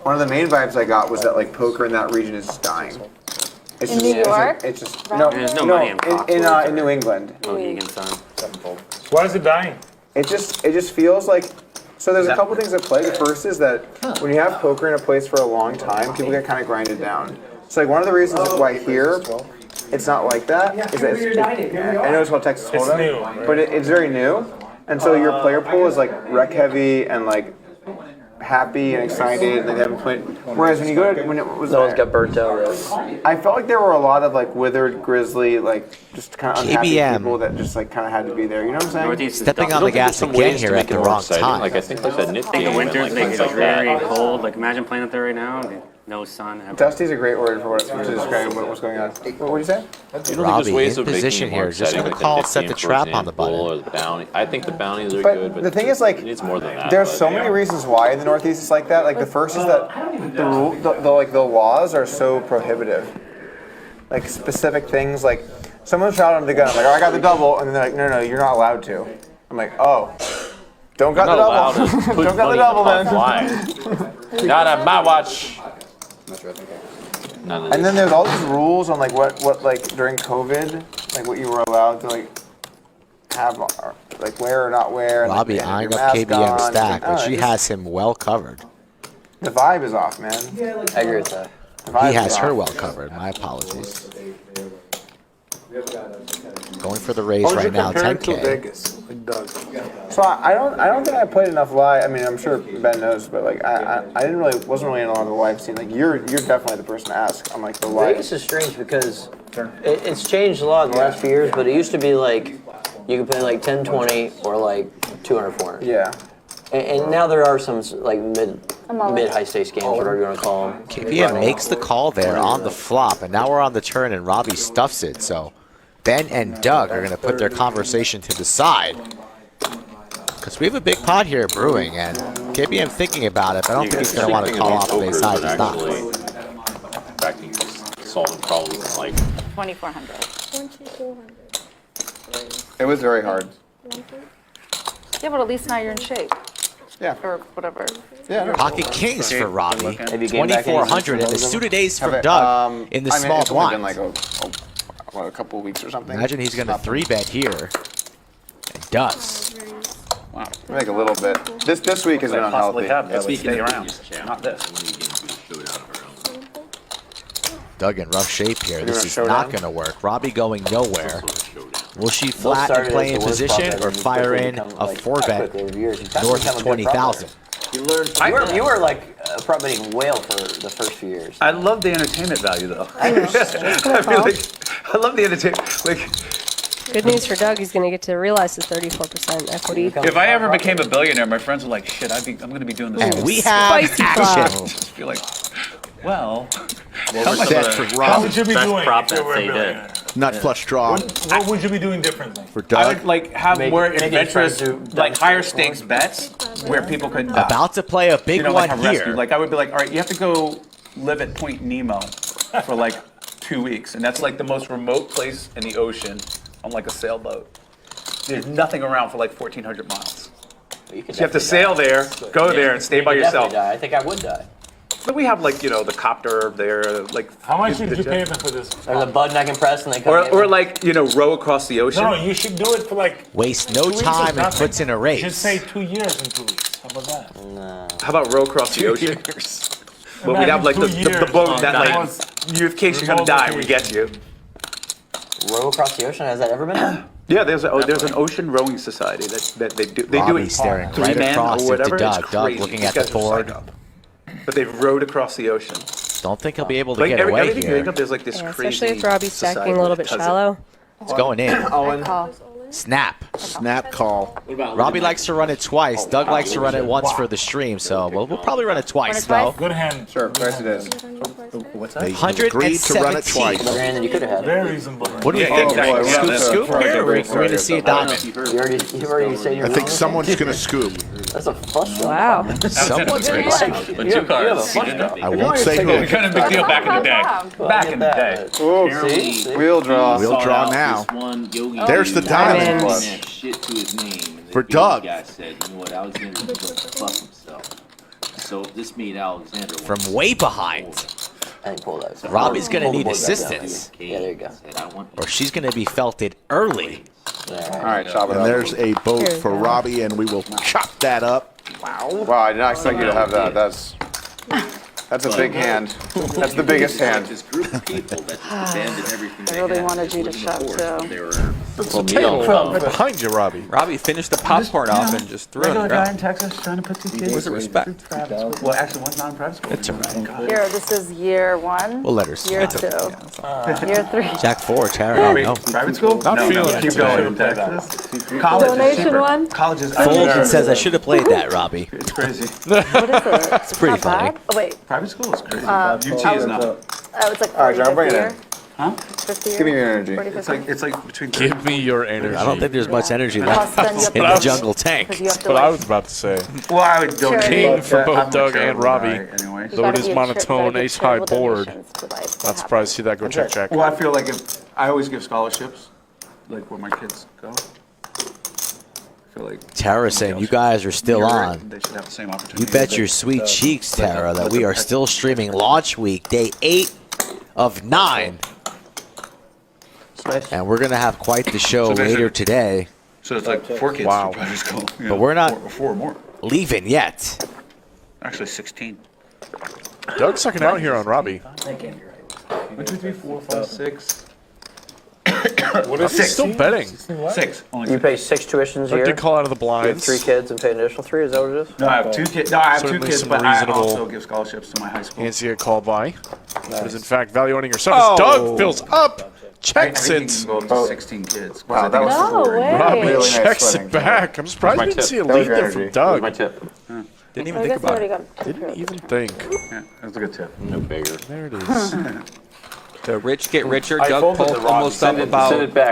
one of the main vibes I got was that like poker in that region is dying. It's In New York? It's just no, There's no money in in New England. Mohegan Sun. Why is it dying? It just feels like. So there's a couple things at play. The first is that when you have poker in a place for a long time, people get kind of grinded down. So like one of the reasons why here it's not like that is that I know it's called Texas Hold'em, but it's very new, and so your player pool is like rec heavy and like happy and excited, and they haven't played. Whereas when you go to when it was no one's got burnt out, right? I felt like there were a lot of like withered, grizzly, like just kind of unhappy KBM. people that just like kind of had to be there. You know what I'm saying? Northeast is Stepping dumb. on the gas again here at the wrong time. Like I think like the Knit I think game the and winter's like like things it's like very that. cold. Like imagine playing up there right now. No sun. Dusty's a great word for what to describe what's going on. What would you say? Robbi in position here, just gonna call, set the trap on the button. I think the bounties are But good, but the thing is, like, it needs more than that. there's but- so many reasons why in the Northeast it's like that. Like the first is that the laws are so prohibitive. Like specific things, like someone shot him the gun. I'm like, oh, I got the double, and then they're like, no, you're not allowed to. I'm like, oh, don't got the double. Don't got the double then. Not on my watch. None of And then there's all these rules on like what like during COVID, like what you were allowed to like have, like wear or not wear. And, Robbi like, eyeing your up mask KBM's on. stack, I don't but know, she just- has him well covered. The vibe is off, man. I agree with that. The vibe He has is her off. well covered. My apologies. Going for the raise right now, 10K. Vegas, like Doug. So I don't think I played enough live. I mean, I'm sure Ben knows, but like I wasn't really in a lot of the live scene. Like you're definitely the person to ask on like the live. Vegas is strange because it's changed a lot in the last few years, but it used to be like you could play like 10, 20 or like 200, 400. Yeah. And now there are some like mid high stakes games, whatever you want to call them. KBM makes the call there on the flop, and now we're on the turn, and Robbi stuffs it. So Ben and Doug are going to put their conversation to the side. Because we have a big pot here brewing, and KBM thinking about it, but I don't think he's going to want to call off the side. He's not. In fact, he's solving problems like 2,400. It was very hard. Yeah, but at least now you're in shape. Yeah. Or whatever. Yeah. No. Pocket kings for Robbi. Have you gained back any 2,400, and the since suited ace Have from it, Doug in the I mean, small it's only blind. been like a couple of weeks or something. Imagine he's going to 3-bet here. And does. Like a little bit. This week has been unhealthy. That would stay around. Not this. Doug in rough shape here. You're This gonna is show not down? going to work. Robbi going nowhere. Will she Both flat and started play as in the worst position prop or ever, fire quickly in become, a like, 4-bet quickly over years. You've north become of a good prop 20,000? player. You were like a prop betting whale for the first few years. I love the entertainment value, though. I feel like I love the entertainment. Like, Good news for Doug, he's going to get to realize the 34% equity. if I ever became a billionaire, my friends were like, "Shit, I'm going to be doing this." And we have Spicy action. Just feel like, well, Set for What Robbi. would you be Best doing prop if you that were a they did. billionaire? Nut flush draw What would you be doing differently? for I Doug. would like have Make- more make it adventurous, try to- like higher stakes bets where people could About to play a big you know, one like a rescue. here. Like I would be like, all right, you have to go live at Point Nemo for like 2 weeks, and that's like the most remote place in the ocean on like a sailboat. There's nothing around for like 1,400 miles. You So you have to sail there, go there, and stay by yourself. Die. I think I would die. But we have like the copter there, like How much did you pay them for this? There's a button I can press and they come or like row across the ocean. No, you should do it for like Waste no 2 weeks or time and nothing. puts in a You should race. say 2 years and 2 weeks. How about that? How about row across the ocean? Well, we'd have like the boat that like, in case you're gonna die, we get you. Row across the ocean. Has that ever been? Yeah, there's an ocean rowing society that they do. They do Robbi it staring right 3 men across or into whatever. Doug. It's Doug crazy. looking These at the guys are board. psycho. But they've rowed across the ocean. Don't think he'll be able to Like get away everything you here. think of, there's like this Yeah, crazy. especially with Robbi society stacking a little bit that does it. shallow. It's going in. I call. Snap. Snap call. Robbi likes to run it twice. Doug likes to run it once for the stream, so we'll probably run it twice, Run it though. twice? Good hand. Sure, price it is. What's that? They agreed to run it 117. twice. Better hand than you could have had. Very reasonable. What do we Yeah, think? exactly. Scoop, Yeah, scoop? before I get Or very are we going to see a diamond? You already said you're I think someone's going to scoop. That's a flush draw. Wow. Someone's going to scoop. With You 2 have a cards. flush draw. I won't say who. Kind of big deal back in the day. Back in the day. Oh, See? wheel draw. We'll draw now. There's There's the diamond. Diamond. shit to his name. And For the Doug. guy said, you know what, Alexander was going to fuck himself. So this meet Alexander from way behind. And pull that. Robbie's gonna Pull the need board back down. assistance, Yeah, there you go. or she's gonna be felted early. All right, chop it And up. there's a boat Here we for go. Robbie, and we will chop that up. Wow, I did not expect you to have that. That's a big hand. That's the biggest hand. This group of people that abandoned everything I they really had. wanted you to shove too. They were Right behind you, Robbie. Robbie, finish the popcorn off and just throw it on the Regular guy in ground. Texas trying to put these kids With respect. through private school. Well, actually, one's not in private school. It's all right. Here, this is year 1. We'll let her Year slide. 2. Year 3. Jack 4, Tara. No. Private school? Not No, feeling it keep today. going in Texas. College is Donation cheaper. one? College is Fulton says I should have played that, Robbie. It's crazy. What is it? It's pretty not funny. bad? Oh, wait. Private school is crazy. UT is not. Oh, it's like All right, 40, John, bring it 50 year. in. Huh? 50 year. Give me your energy. 40, 50. It's like between. Give me your energy. I don't think there's much energy Plus, left then you have in to the jungle Because tank. you have to What I like, was about to say. Well, I would donate. King for both I'm a Doug and charitable Robbie. guy Anyway. you Though gotta it is be a monotone, gotta give ace high charitable board. donations to, like, what Not happens. surprised to see that go check check. Well, I feel like if I always give scholarships, like where my kids go. I feel like Tara saying you guys are still on. They should have the same opportunity. You bet your sweet cheeks, Tara, that we are still streaming launch week, day 8 of 9. Nice. And we're going to have quite the show So there's later a- today. So it's like 4 kids Wow. to private school. You But know, we're not- four or more. Leaving yet. Actually, 16. Doug's sucking out here on Robbie. 1, 2, 3, 4, 5, 6. What is he still betting? 6. Only You 6. pay 6 tuitions a Doug year. did call out of the You have blinds. 3 kids and pay an additional 3. Is that what it is? No, I have 2 kids. No, I have 2 Certainly kids, some but I reasonable- also give scholarships to my high school. Can't see it called by. But is in fact value owning yourself. As Doug fills up, I checks think it. you can go up to 16 kids. Wow, that was No way. Robbie really nice checks sweating. it back. I'm surprised we didn't see a lead your there from energy. Doug. my tip. Didn't I even think guess you about already it. got Didn't even think. Yeah, that's a good tip. No bigger. There it is. The rich get richer. I Doug folded pulled the wrong- almost up Send it about back.